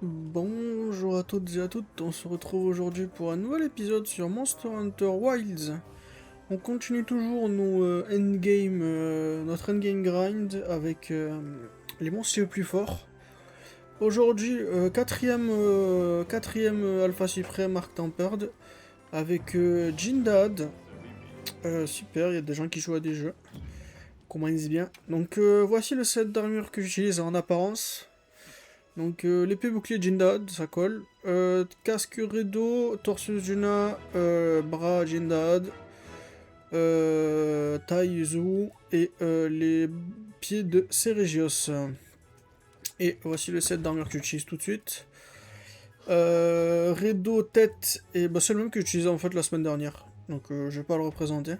Bonjour à toutes et à toutes, on se retrouve aujourd'hui pour un nouvel épisode sur Monster Hunter Wilds. On continue toujours notre endgame grind avec les monstres les plus forts. Aujourd'hui, quatrième Alpha Suprême Arc Tempered avec Jindad. Super, il y a des gens qui jouent à des jeux. Commence bien. Donc voici le set d'armure que j'utilise en apparence. Donc l'épée bouclier Jindad, ça colle. Casque Redo, torse Juna, bras Jindad, taille Yuzu et les pieds de Seregios. Et voici le set d'armure que j'utilise tout de suite. Redo, tête, et bah, c'est le même que j'utilisais en fait la semaine dernière. Donc je vais pas le représenter.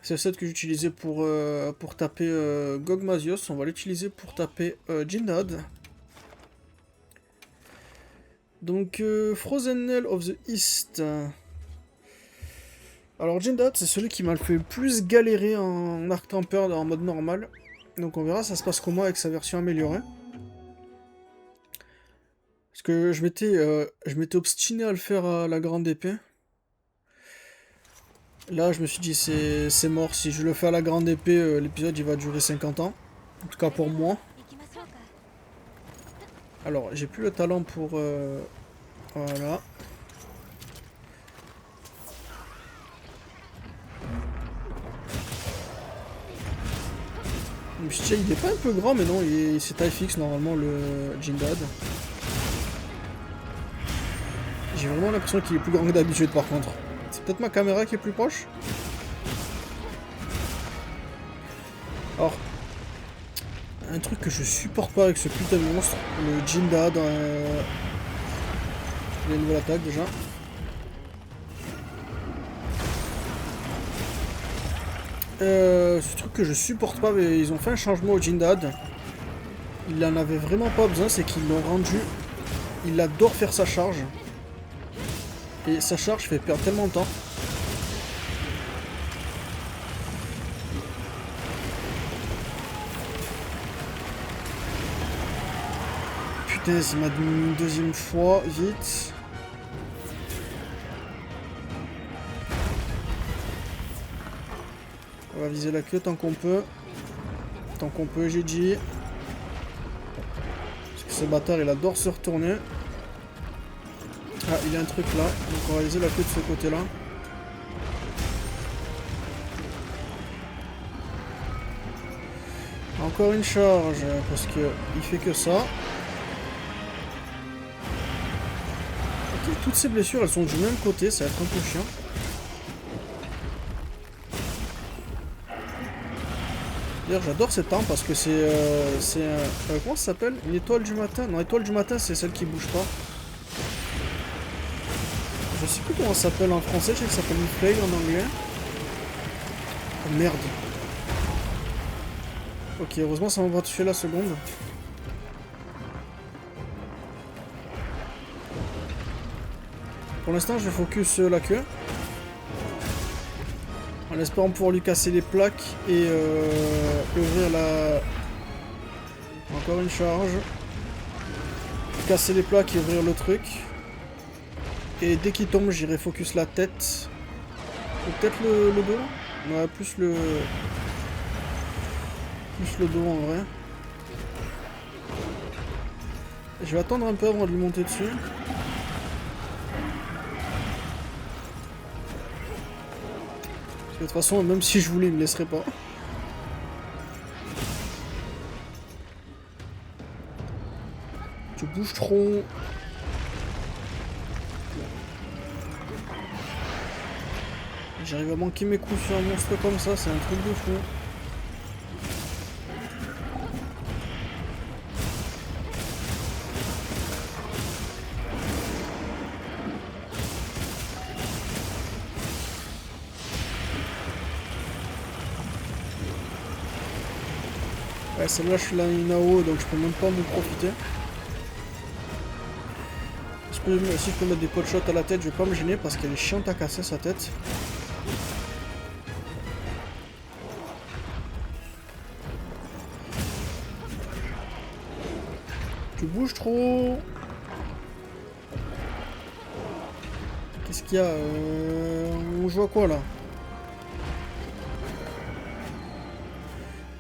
C'est le set que j'utilisais pour taper Gogmazios. On va l'utiliser pour taper Jindad. Donc, Frozen Nail of the East. Alors, Jindad, c'est celui qui m'a le fait le plus galérer en Arc Tempered en mode normal. Donc, on verra ça se passe comment avec sa version améliorée. Parce que je m'étais obstiné à le faire à la grande épée. Là, je me suis dit, c'est mort. Si je le fais à la grande épée, l'épisode il va durer 50 ans. En tout cas pour moi. Alors, j'ai plus le talent pour... voilà. Je me suis dit, il est pas un peu grand, mais non, c'est taille fixe normalement le Jindad. J'ai vraiment l'impression qu'il est plus grand que d'habitude par contre. C'est peut-être ma caméra qui est plus proche. Alors, un truc que je supporte pas avec ce putain de monstre, le Jindad. Il y a une nouvelle attaque déjà. Ce truc que je supporte pas, mais ils ont fait un changement au Jindad. Il en avait vraiment pas besoin, c'est qu'ils l'ont rendu. Il adore faire sa charge. Et sa charge fait perdre tellement de temps. Putain, il m'a donné une deuxième fois, vite. On va viser la queue tant qu'on peut. Tant qu'on peut, j'ai dit. Parce que ce bâtard, il adore se retourner. Ah, il y a un truc là. Donc on va viser la queue de ce côté-là. Encore une charge, parce que il fait que ça. Ok, toutes ces blessures, elles sont du même côté, ça va être un peu chiant. D'ailleurs, j'adore cette arme parce que c'est comment ça s'appelle? Une étoile du matin? Non, étoile du matin, c'est celle qui bouge pas. Je sais plus comment ça s'appelle en français, je sais que ça s'appelle une flame en anglais. Oh merde. Ok, heureusement ça m'a pas touché la seconde. Pour l'instant, je focus la queue. En espérant pouvoir lui casser les plaques et ouvrir la... Encore une charge. Casser les plaques et ouvrir le truc. Et dès qu'il tombe, j'irai focus la tête. Ou peut-être le dos. Ouais, plus le dos en vrai. Je vais attendre un peu avant de lui monter dessus. De toute façon, même si je voulais, il me laisserait pas. Tu bouges trop. J'arrive à manquer mes coups sur un monstre comme ça, c'est un truc de fou. Ouais, celle-là, je suis là une AO, donc je peux même pas m'en profiter. Si je peux mettre des pot shots à la tête, je vais pas me gêner parce qu'elle est chiante à casser sa tête. Tu bouges trop. Qu'est-ce qu'il y a on joue à quoi là?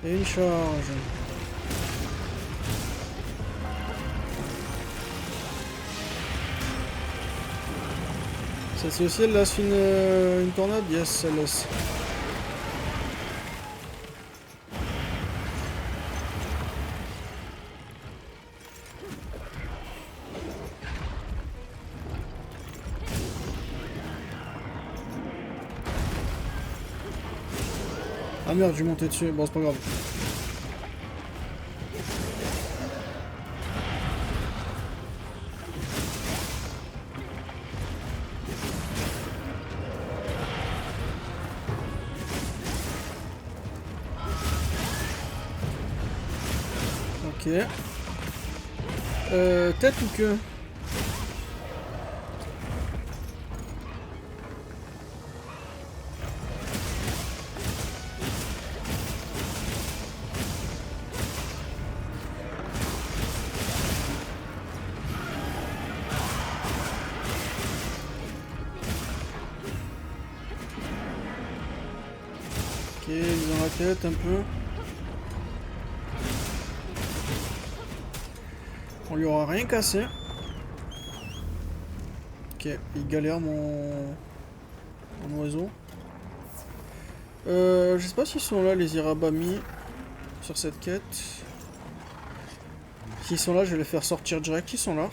Et une charge. Celle-ci aussi elle laisse une tornade? Yes, elle laisse. Ah merde, j'ai monté dessus. Bon, c'est pas grave. Ok. Tête ou queue? Ok, dans la tête un peu. On lui aura rien cassé. Ok, il galère mon oiseau. Je sais pas s'ils sont là les Irabami sur cette quête. S'ils sont là, je vais les faire sortir direct. Ils sont là.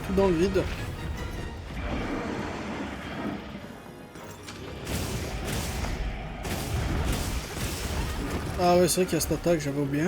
Tout dans le vide. Ah ouais, c'est vrai qu'il y a cette attaque, j'avais oublié.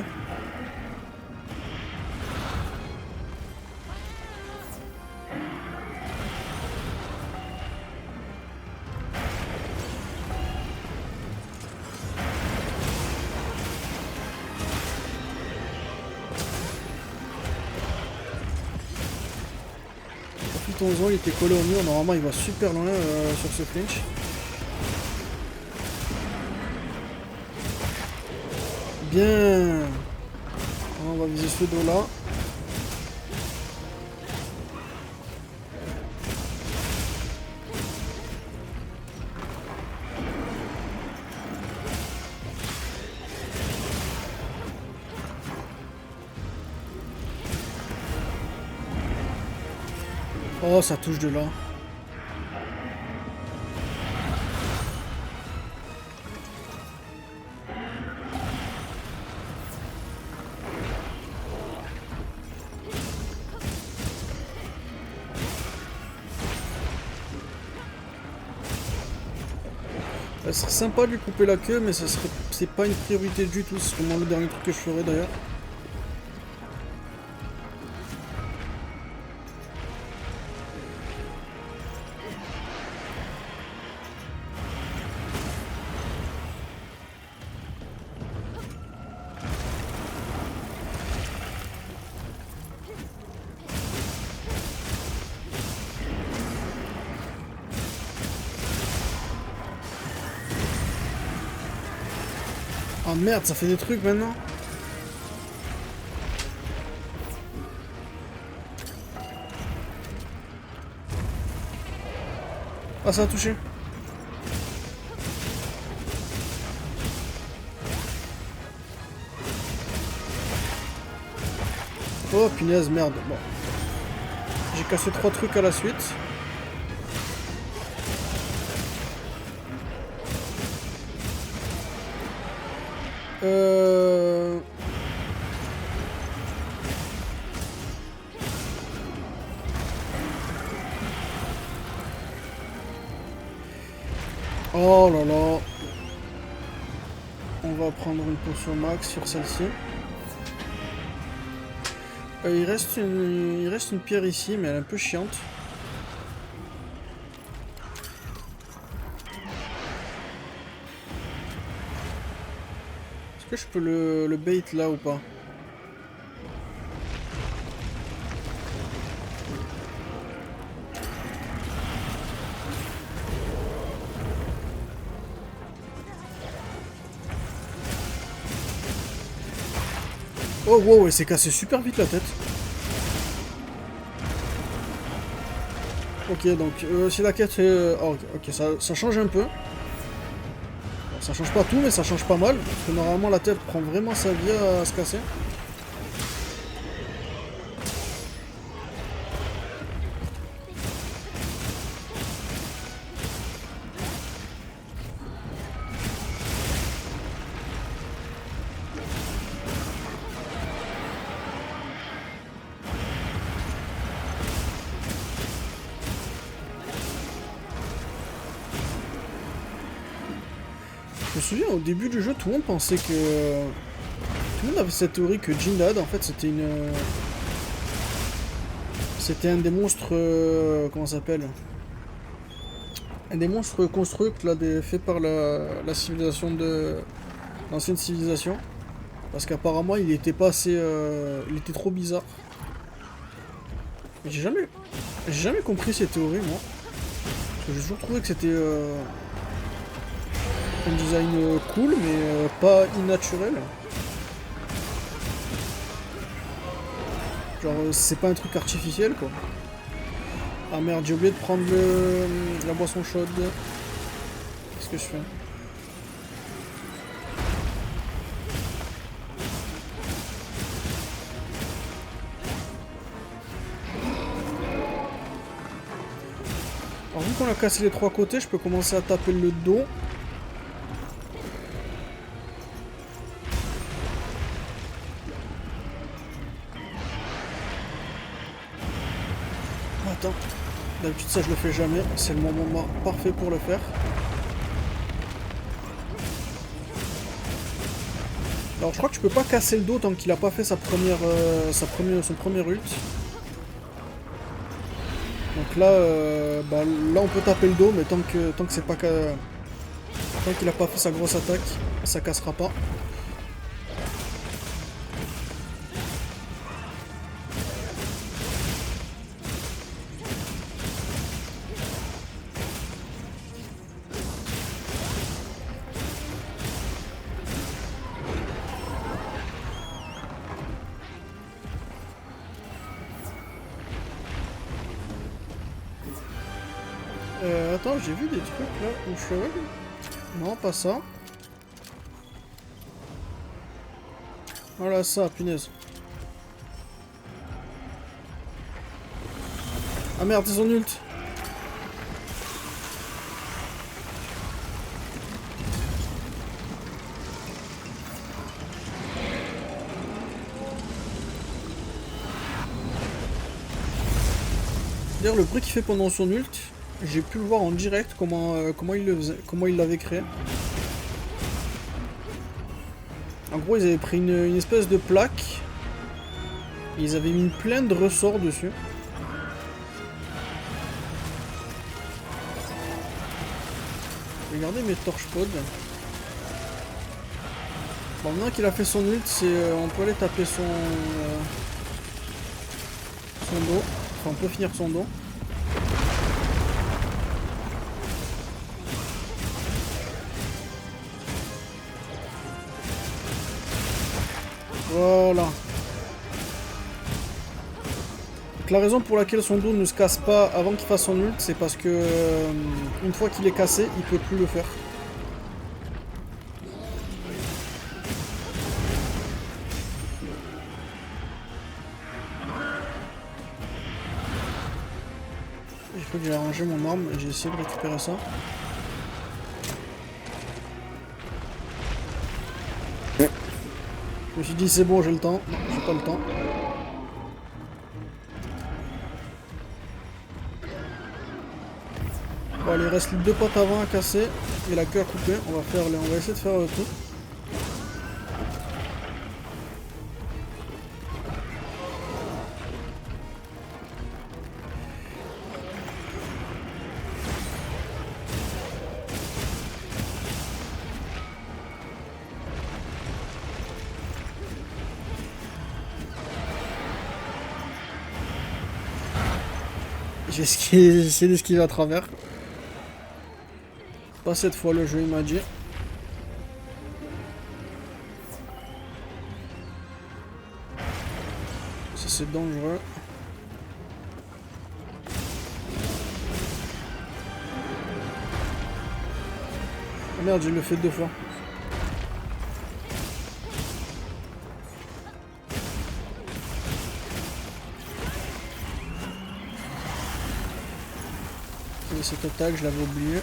Profitons-en, il était collé au mur, normalement il va super loin sur ce clinch. Bien. On va viser ce dos là. Oh, ça touche de là. Ça serait sympa de lui couper la queue, mais c'est pas une priorité du tout. C'est vraiment le dernier truc que je ferai d'ailleurs. Ah merde, ça fait des trucs maintenant. Ah, ça a touché. Oh punaise, merde. Bon. J'ai cassé 3 trucs à la suite. Oh là là. On va prendre une potion max sur celle-ci. Il reste une pierre ici, mais elle est un peu chiante. Est-ce que je peux le bait là ou pas? Oh wow, il s'est cassé super vite la tête. Ok, donc si la quête est... oh, ok, ça change un peu. Bon, ça change pas tout, mais ça change pas mal. Parce que normalement la tête prend vraiment sa vie à se casser. Je me souviens, au début du jeu, tout le monde pensait que... tout le monde avait cette théorie que Jindad, en fait, c'était une... c'était un des monstres... comment ça s'appelle? Un des monstres constructs, là, faits par la civilisation de... l'ancienne civilisation. Parce qu'apparemment, il était pas assez... il était trop bizarre. J'ai jamais compris ces théories, moi. Parce que j'ai toujours trouvé que c'était... un design cool, mais pas innaturel. Genre, c'est pas un truc artificiel, quoi. Ah merde, j'ai oublié de prendre la boisson chaude. Qu'est-ce que je fais? Alors, vu qu'on a cassé les trois côtés, je peux commencer à taper le dos. Attends. D'habitude ça je le fais jamais, c'est le moment parfait pour le faire. Alors je crois que tu peux pas casser le dos tant qu'il a pas fait son premier ult. Donc là, là on peut taper le dos, mais tant que c'est pas tant qu'il a pas fait sa grosse attaque, ça cassera pas. Attends, j'ai vu des trucs là où je suis... Non, pas ça. Voilà ça, punaise. Ah merde, ils sont ult. D'ailleurs, le bruit qu'il fait pendant son ult, j'ai pu le voir en direct comment il le faisait, comment il l'avait créé. En gros, ils avaient pris une espèce de plaque. Et ils avaient mis plein de ressorts dessus. Regardez mes torches pod. Bon, maintenant qu'il a fait son ult, on peut aller taper son dos. Enfin, on peut finir son dos. Voilà. Donc, la raison pour laquelle son dos ne se casse pas avant qu'il fasse son ult, c'est parce que une fois qu'il est cassé, il peut plus le faire. J'ai cru que j'ai rangé mon arme et j'ai essayé de récupérer ça. Je me suis dit c'est bon, j'ai le temps. Non, j'ai pas le temps. Bon allez, il reste les deux pattes avant à casser et la queue à couper. On va essayer de faire le tout. J'ai essayé d'esquiver à travers. Pas cette fois, le jeu il m'a dit. c'est dangereux. Ah merde, j'ai le fait 2 fois. Et cette attaque, je l'avais oublié.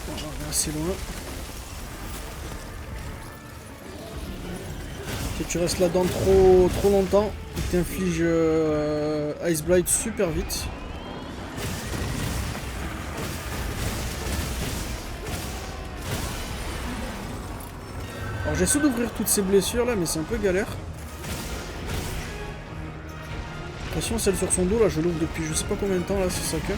Bon, j'en vais assez loin. Si tu restes là-dedans trop longtemps, il t'inflige Ice Blight super vite. Alors j'essaie d'ouvrir toutes ces blessures là, mais c'est un peu galère. Attention, celle sur son dos là, je l'ouvre depuis je sais pas combien de temps là, c'est ça que.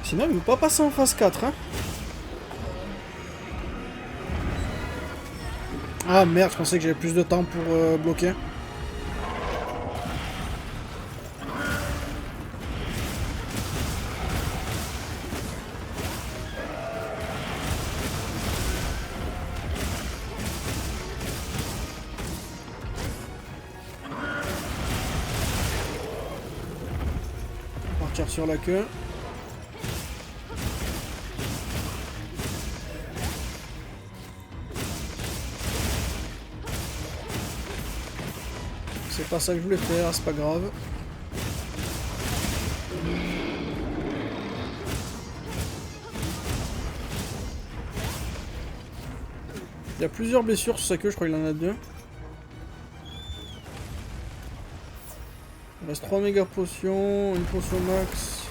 Sinon, il ne veut pas passer en phase 4. Hein. Ah merde, je pensais que j'avais plus de temps pour bloquer. Partir sur la queue. C'est pas ça que je voulais faire, c'est pas grave. Il y a plusieurs blessures sur sa queue, je crois qu'il en a 2. Il reste 3 méga potions, une potion max.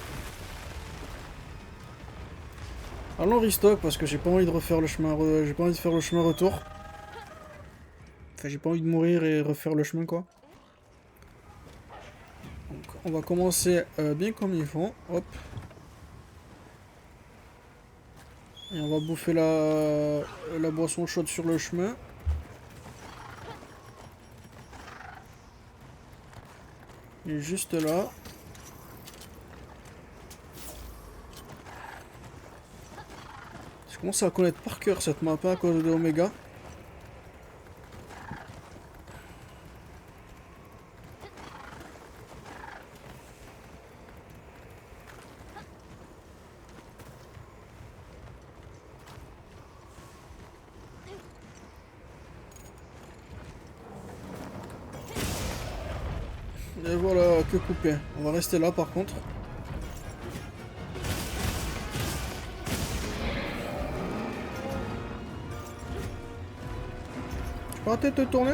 Allons restock parce que j'ai pas envie de refaire le chemin, j'ai pas envie de faire le chemin retour. Enfin, j'ai pas envie de mourir et refaire le chemin quoi. Donc, on va commencer bien comme ils font. Hop. Et on va bouffer la boisson chaude sur le chemin. Il est juste là. Je commence à connaître par cœur cette map à cause de Omega. Et voilà, que couper. On va rester là par contre. Tu peux arrêter de te tourner?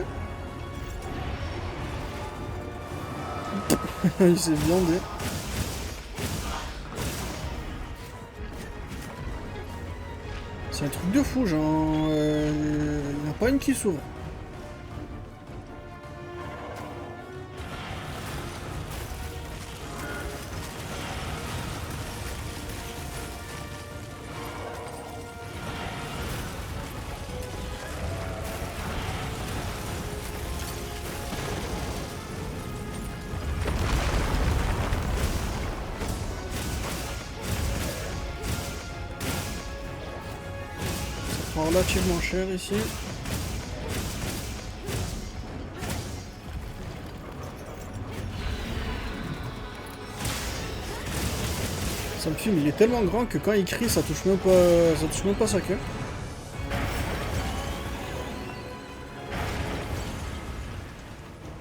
Il s'est viandé. C'est un truc de fou, genre... il n'y en a pas une qui s'ouvre. Relativement cher ici. Ça me fume, il est tellement grand que quand il crie ça touche même pas sa queue.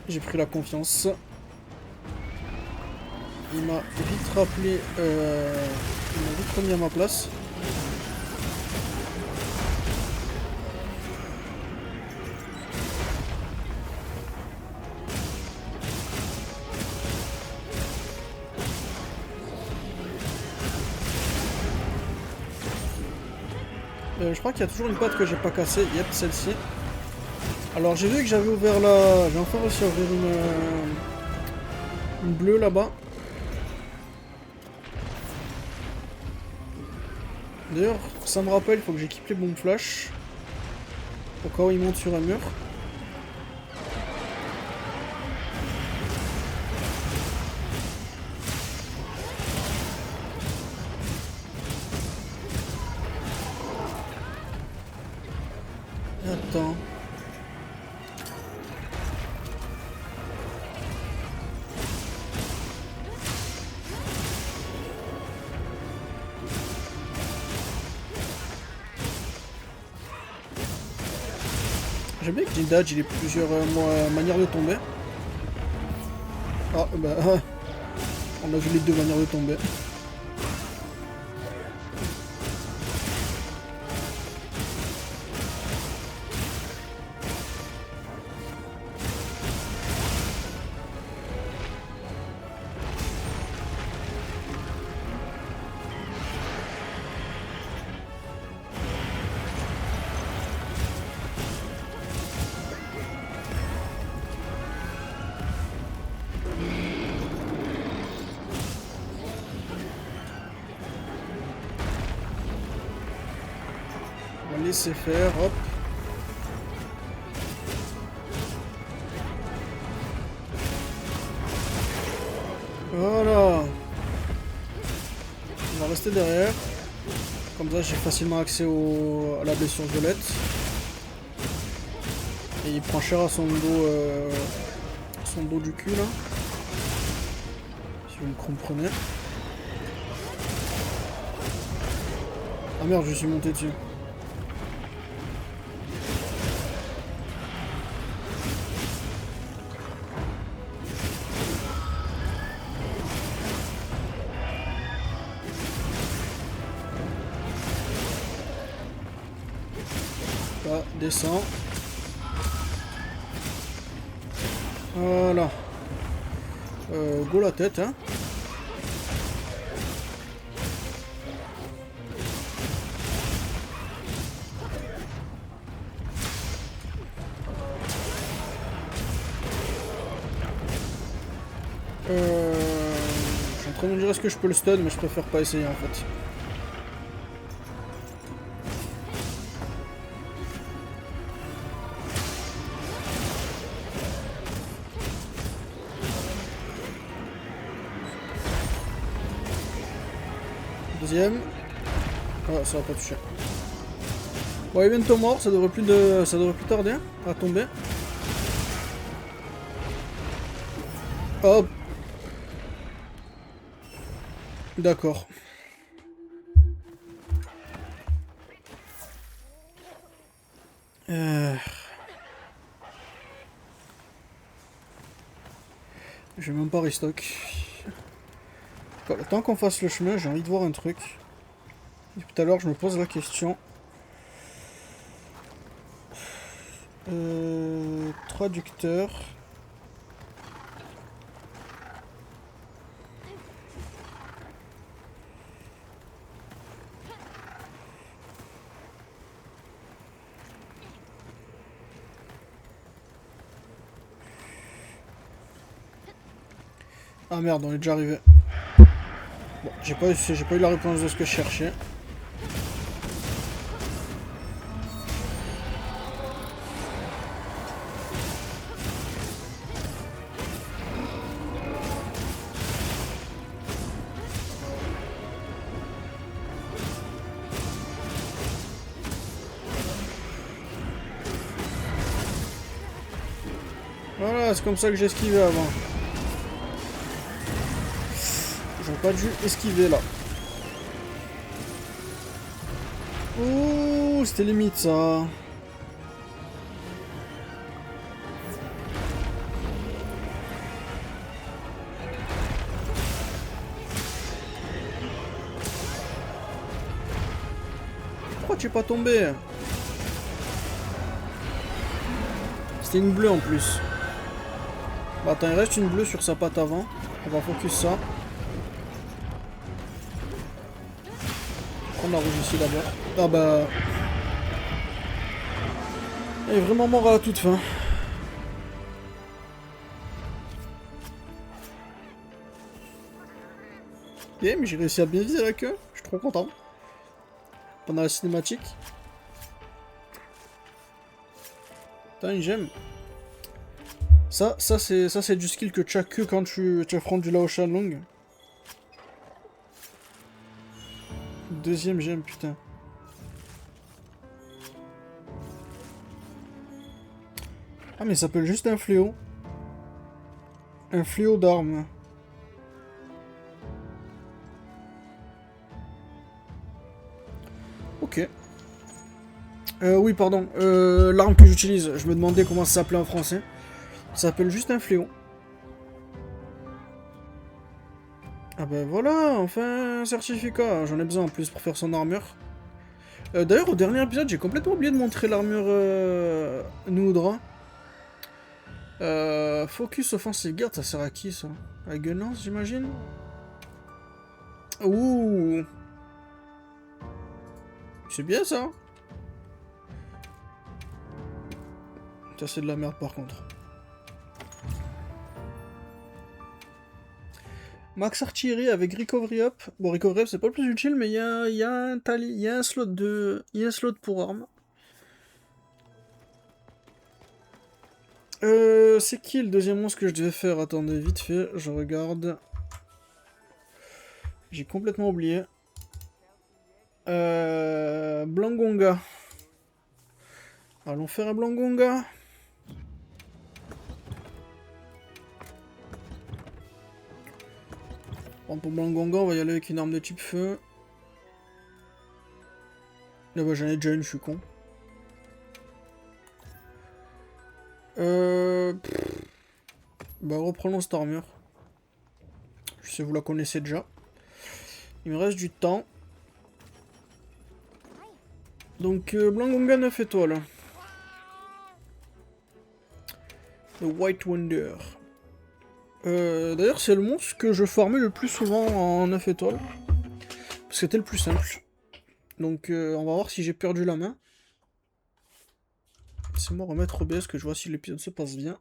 J'ai pris la confiance. Il m'a vite rappelé, il m'a vite remis à ma place. Je crois qu'il y a toujours une patte que j'ai pas cassée. Yep, celle-ci. Alors j'ai vu que j'avais ouvert la... J'ai enfin réussi à ouvrir une bleue là-bas. D'ailleurs, ça me rappelle, il faut que j'équipe les bombes flash. Au cas où ils montent sur un mur. Attends. J'aime bien que Jindad, il ait plusieurs manières de tomber. Ah, bah, on a vu les deux manières de tomber. On va laisser faire, hop. Voilà. On va rester derrière. Comme ça, j'ai facilement accès à la blessure violette. Et il prend cher à son dos du cul, là. Si vous me comprenez. Ah merde, je suis monté dessus. Là, descend. Voilà. Go la tête, hein. Je suis en train de me dire est-ce que je peux le stun, mais je préfère pas essayer en fait. Deuxième. Ah, ça va pas toucher. Bon, il est bientôt mort, ça devrait plus tarder à tomber. Hop. D'accord. Je vais même pas restock. Le temps qu'on fasse le chemin, j'ai envie de voir un truc. Depuis tout à l'heure, je me pose la question. Traducteur. Ah merde, on est déjà arrivé. Bon, j'ai pas eu la réponse de ce que je cherchais. Voilà, c'est comme ça que j'esquivais avant. J'aurais pas dû esquiver là. Ouh, c'était limite ça. Pourquoi tu es pas tombé? C'était une bleue en plus. Bah attends, il reste une bleue sur sa patte avant. On va focus ça. On a rouge ici d'abord. Ah bah... Elle est vraiment mort à la toute fin. Yeah, mais j'ai réussi à bien viser la queue. Je suis trop content. pendant la cinématique. Putain, j'aime. Ça c'est du skill que tu as que quand tu affrontes du Lao Shanlong. Deuxième gemme, putain. Ah mais ça s'appelle juste un fléau. Un fléau d'armes. Ok. Oui, pardon. L'arme que j'utilise, je me demandais comment ça s'appelait en français. Ça s'appelle juste un fléau. Ah ben voilà, enfin un certificat. J'en ai besoin en plus pour faire son armure. D'ailleurs, au dernier épisode, j'ai complètement oublié de montrer l'armure Noudra. Focus Offensive Guard, ça sert à qui ça? À Gunlance, j'imagine? Ouh! C'est bien ça! Ça, c'est de la merde par contre. Max Artillery avec Recovery Up. Bon, Recovery Up, c'est pas le plus utile, mais il y a un slot pour armes. C'est qui le deuxième monstre que je devais faire? Attendez, vite fait, je regarde. J'ai complètement oublié. Blangonga. Allons faire un Blangonga. Bon, pour Blangonga, on va y aller avec une arme de type feu. Là, bah, j'en ai déjà une, je suis con. Bah, reprenons cette armure. Je sais, vous la connaissez déjà. Il me reste du temps. Donc, Blangonga 9 étoiles. The White Wonder. D'ailleurs, c'est le monstre que je formais le plus souvent en 9 étoiles. Parce que c'était le plus simple. Donc, on va voir si j'ai perdu la main. Laissez-moi remettre OBS que je vois si l'épisode se passe bien.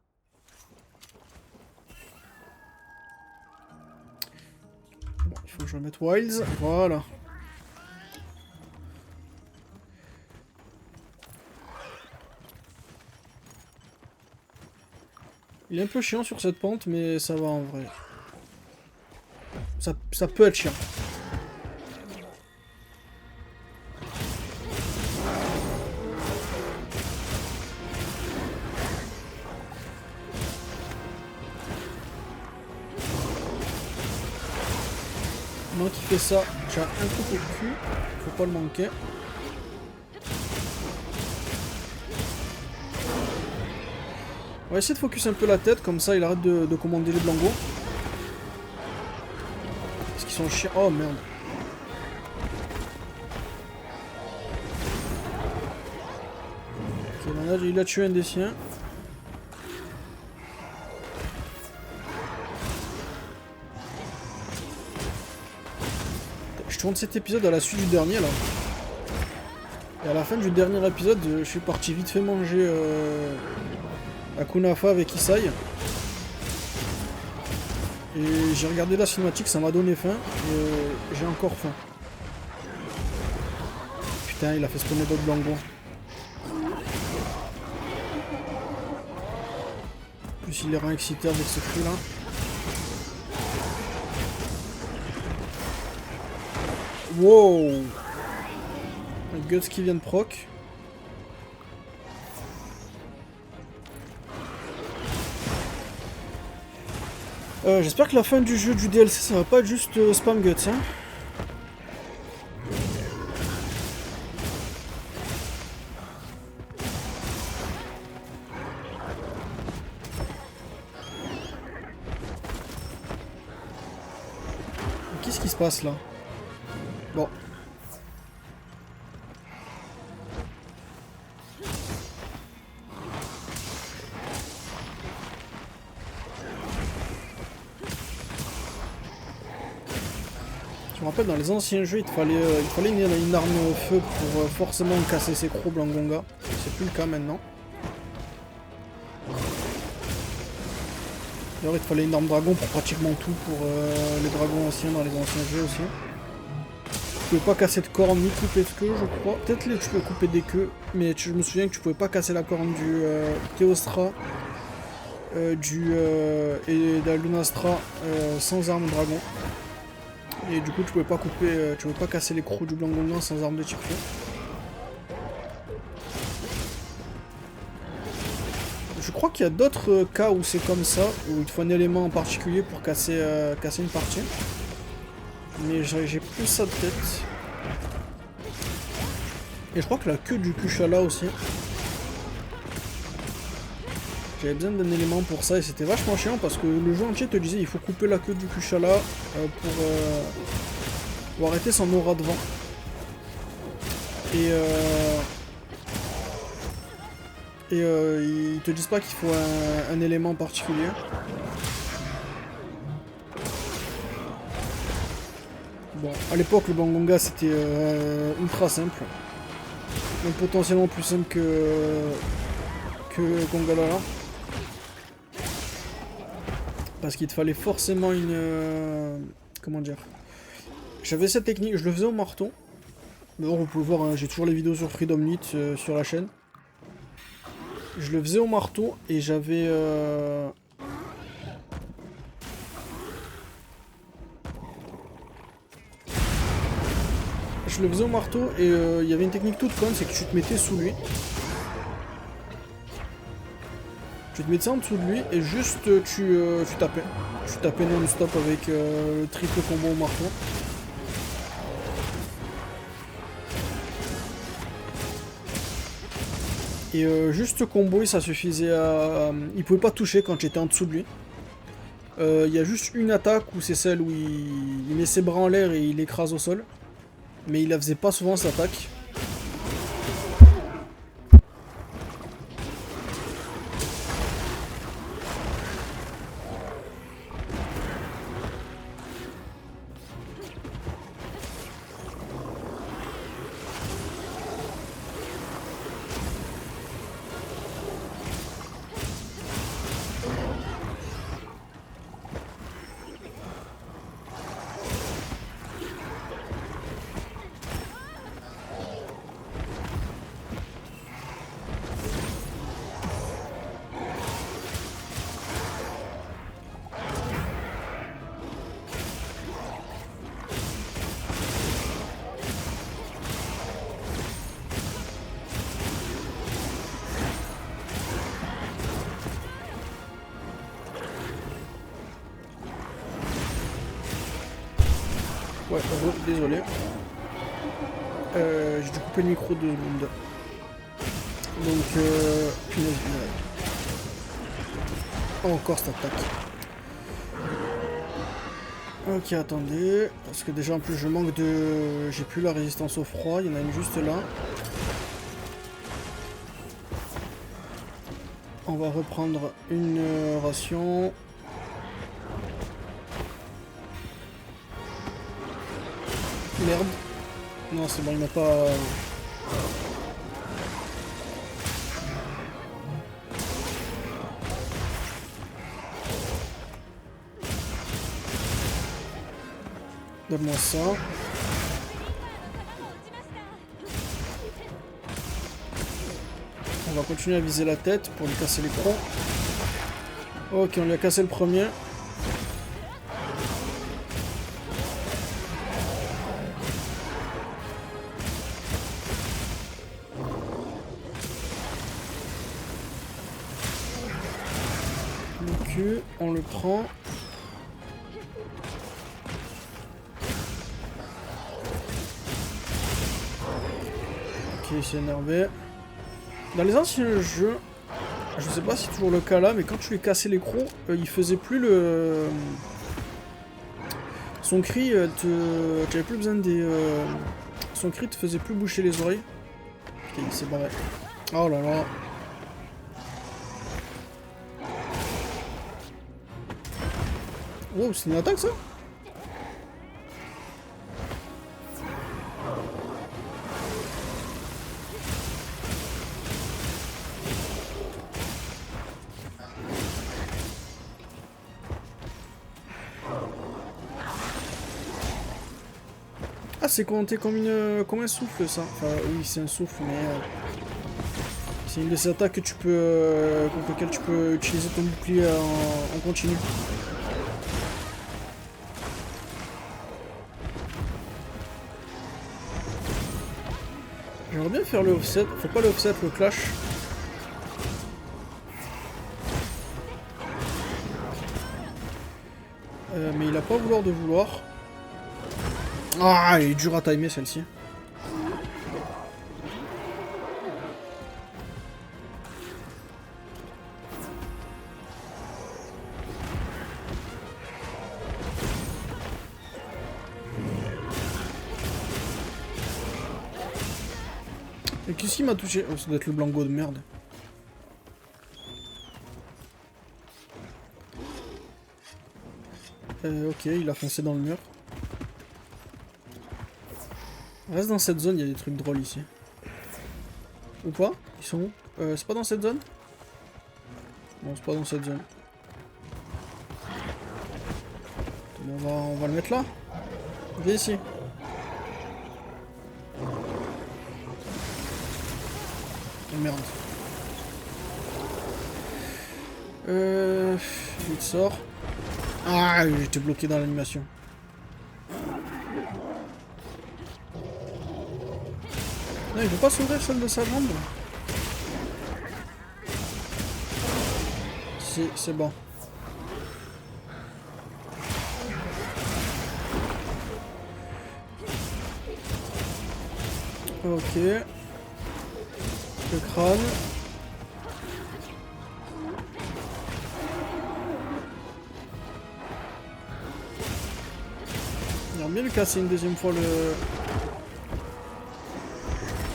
Bon, il faut que je remette Wilds. Voilà. Il est un peu chiant sur cette pente, mais ça va en vrai. Ça peut être chiant. Moi qui fais ça, j'ai un coup au cul, faut pas le manquer. On va essayer de focus un peu la tête, comme ça il arrête de commander les blangos. Parce qu'ils sont chiants. Oh merde. Ok, là, il a tué un des siens. Je tourne cet épisode à la suite du dernier là. Et à la fin du dernier épisode, je suis parti vite fait manger à Kunafa avec Isai. Et j'ai regardé la cinématique, ça m'a donné faim. Et j'ai encore faim. Putain, il a fait spawner d'autres blangos. En plus, il les rend excités avec ce cri là. Wow! Un Guts qui vient de proc. J'espère que la fin du jeu du DLC ça va pas être juste spam Guts hein. Qu'est-ce qui se passe là? Bon. Je me rappelle dans les anciens jeux il fallait une arme au feu pour forcément casser ses crocs Blangonga. C'est plus le cas maintenant. D'ailleurs il te fallait une arme dragon pour pratiquement tout pour les dragons anciens dans les anciens jeux aussi. pouvais pas casser de corne ni couper de queue, je crois. Peut-être que tu peux couper des queues, mais je me souviens que tu pouvais pas casser la corne du Théostra et de la Lunastra sans arme dragon. Et du coup, tu pouvais pas couper, tu pouvais pas casser les crocs du Blangongan sans arme de tir-feu. Je crois qu'il y a d'autres cas où c'est comme ça, où il te faut un élément en particulier pour casser une partie. Mais j'ai plus ça de tête. Et je crois que la queue du Kushala aussi. J'avais besoin d'un élément pour ça et c'était vachement chiant parce que le jeu entier te disait il faut couper la queue du Kushala pour arrêter son aura de vent. Et ils te disent pas qu'il faut un élément particulier. Bon, à l'époque le Bangonga c'était ultra simple. Donc potentiellement plus simple que Gongalala. Parce qu'il te fallait forcément une... comment dire? J'avais cette technique, je le faisais au marteau. Mais bon, vous pouvez voir, hein, j'ai toujours les vidéos sur Freedom Lit sur la chaîne. Je le faisais au marteau et j'avais... Je le faisais au marteau et il y avait une technique toute conne, c'est que tu te mettais sous lui. Tu te mettais en dessous de lui et juste tu tapais. Tu tapais non-stop avec le triple combo au marteau. Et juste combo, ça suffisait à... il pouvait pas toucher quand j'étais en dessous de lui. Il y a juste une attaque où c'est celle où il met ses bras en l'air et il écrase au sol. Mais il la faisait pas souvent cette attaque. Ouais, désolé. J'ai dû couper le micro de secondes. Donc, punaise, encore cette attaque. Ok, attendez. Parce que déjà, en plus, je manque de... J'ai plus la résistance au froid. Il y en a une juste là. On va reprendre une ration. Merde. Non, c'est bon, il m'a pas... Donne-moi ça. On va continuer à viser la tête pour lui casser les crocs. Ok, on lui a cassé le premier. Le cul, on le prend. Ok, il s'est énervé. Dans les anciens jeux, je sais pas si c'est toujours le cas là, mais quand tu lui cassais les crocs, il faisait plus le... Son cri, tu avais plus besoin des... Son cri te faisait plus boucher les oreilles. Ok, il s'est barré. Oh là là. Wow, c'est une attaque ça? Ah, c'est compté comme un souffle, ça. Enfin, oui, c'est un souffle, mais... c'est une des attaques que tu peux... contre lesquelles tu peux utiliser ton bouclier en continu. J'aimerais bien faire le offset. Faut pas le offset, le clash. Mais il a pas vouloir de vouloir. Ah, il est dur à timer celle-ci. Et qu'est-ce qui m'a touché? Oh, ça doit être le blanco de merde. Ok, il a foncé dans le mur. Reste dans cette zone, il y a des trucs drôles ici. Ou pas? Ils sont où? C'est pas dans cette zone? Non, c'est pas dans cette zone. Bon, on va le mettre là. Viens ici. Oh merde. Il sort. Ah, j'étais bloqué dans l'animation. Non, il veut pas s'ouvrir celle de sa jambe. Si, c'est bon. Ok. Le crâne. J'aimerais bien lui casser une deuxième fois le...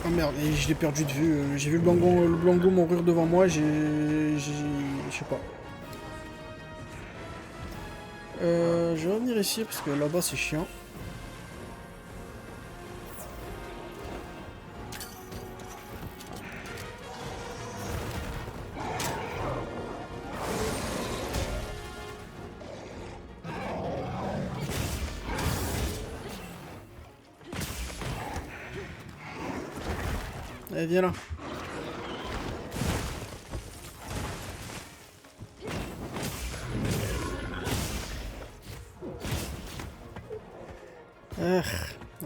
Oh merde, et je l'ai perdu de vue. J'ai vu le blango mourir devant moi, je sais pas. Je vais revenir ici parce que là-bas c'est chiant. Allez, viens là.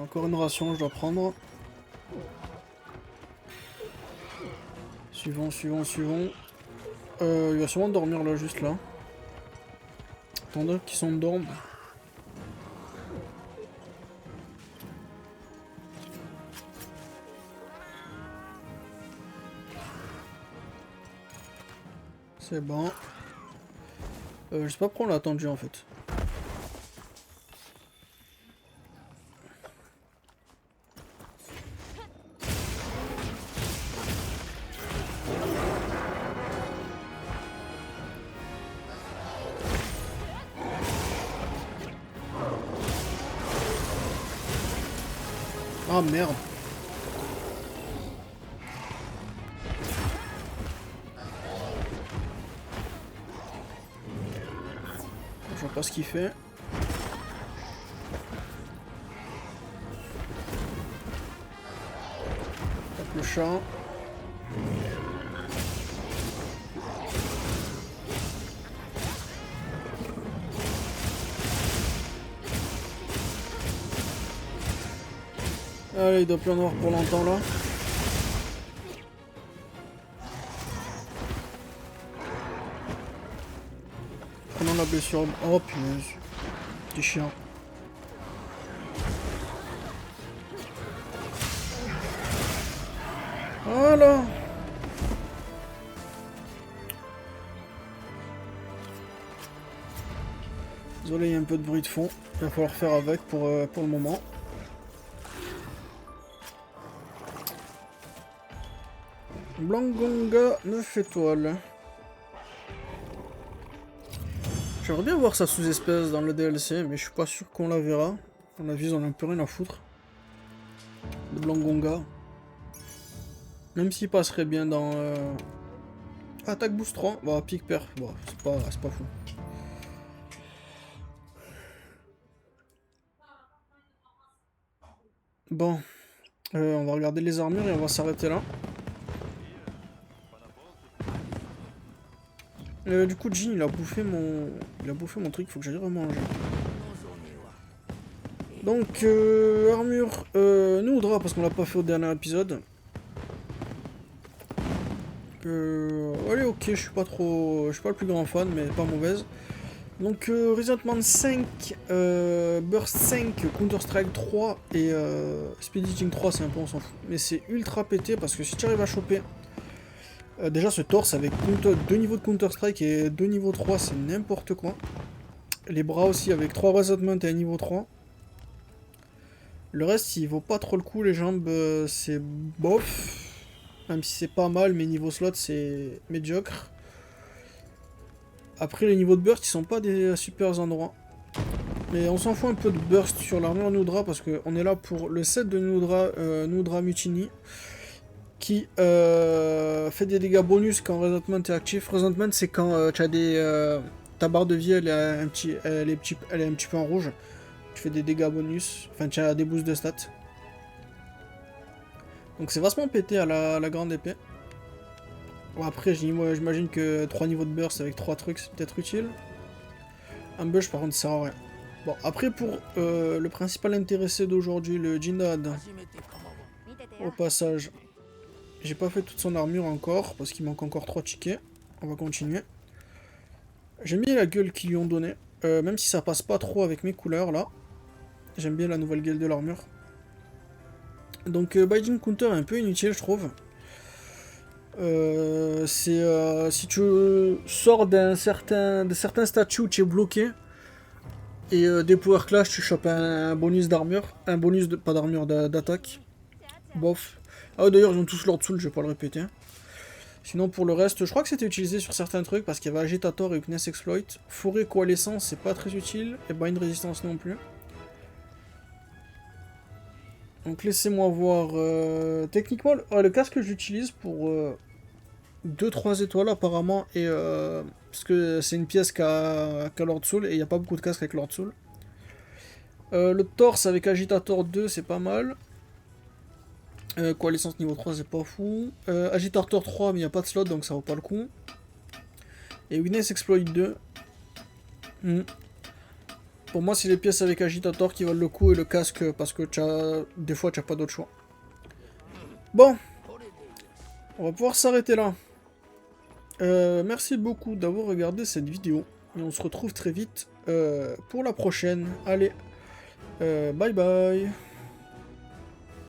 Encore une ration, je dois prendre. Suivons. Il va sûrement dormir là, juste là. Attendez qu'ils s'endorment. C'est bon. Je sais pas pourquoi on l'a attendu en fait. Ah merde. Je vois pas ce qu'il fait. Tape le chat. Allez, il doit plus en avoir pour longtemps là. Prenons la blessure. Oh punaise. Petit chien. Voilà. Désolé, il y a un peu de bruit de fond. Il va falloir faire avec pour le moment. Blangonga 9 étoiles. J'aimerais bien voir sa sous-espèce dans le DLC, mais je suis pas sûr qu'on la verra. À mon avis, ils en ont un peu rien à foutre. De Blangonga. Même s'il passerait bien dans... Attaque boost 3. Bah, pique perf. Bon, c'est pas fou. Bon, on va regarder les armures et on va s'arrêter là. Du coup, Jin, il a bouffé mon truc, faut que j'aille remanger. Donc, armure, Noudra, parce qu'on l'a pas fait au dernier épisode. Allez, ok, je suis pas le plus grand fan, mais pas mauvaise. Donc, Resentment 5, Burst 5, Counter-Strike 3 et Speed Eating 3, c'est un peu, on s'en fout. Mais c'est ultra pété parce que si tu arrives à choper déjà ce torse avec 2 niveaux de Counter-Strike et 2 niveaux 3, c'est n'importe quoi. Les bras aussi avec 3 Resentment et un niveau 3. Le reste, il vaut pas trop le coup, les jambes, c'est bof. Même si c'est pas mal, mais niveau slot, c'est médiocre. Après, les niveaux de burst, ils sont pas des super endroits. Mais on s'en fout un peu de burst sur l'armure Noudra, parce qu'on est là pour le set de Noudra, Noudra Mutiny, qui fait des dégâts bonus quand Resentment est actif. Resentment, c'est quand tu as des... ta barre de vie, elle est un petit peu en rouge. Tu fais des dégâts bonus, enfin tu as des boosts de stats. Donc c'est vachement pété à la grande épée. Bon, après, j'imagine que 3 niveaux de burst avec 3 trucs, c'est peut-être utile. Un bush, par contre, ça sert à rien. Bon, après, pour le principal intéressé d'aujourd'hui, le Jindad. Au passage, j'ai pas fait toute son armure encore, parce qu'il manque encore 3 tickets. On va continuer. J'aime bien la gueule qu'ils lui ont donnée, même si ça passe pas trop avec mes couleurs, là. J'aime bien la nouvelle gueule de l'armure. Donc, Binding Counter est un peu inutile, je trouve. Si tu sors de certains statuts où tu es bloqué, et des Power Clash, tu chopes un bonus d'armure, pas d'armure, d'attaque. Bof. Ah d'ailleurs ils ont tous Lord Soul, je vais pas le répéter. Sinon pour le reste, je crois que c'était utilisé sur certains trucs parce qu'il y avait Agitator et Weakness Exploit. Forêt Coalescence, c'est pas très utile, et Bind Resistance non plus. Donc laissez-moi voir. Techniquement, le casque que j'utilise pour 2-3 étoiles apparemment, et parce que c'est une pièce qu'a Lord Soul, et il n'y a pas beaucoup de casques avec Lord Soul. Le torse avec Agitator 2, c'est pas mal. Coalescence niveau 3, c'est pas fou. Agitator 3, mais il n'y a pas de slot, donc ça vaut pas le coup. Et Weakness Exploit 2. Pour moi, c'est les pièces avec Agitator qui valent le coup, et le casque, parce que des fois, tu n'as pas d'autre choix. Bon. On va pouvoir s'arrêter là. Merci beaucoup d'avoir regardé cette vidéo. Et on se retrouve très vite pour la prochaine. Allez, bye bye.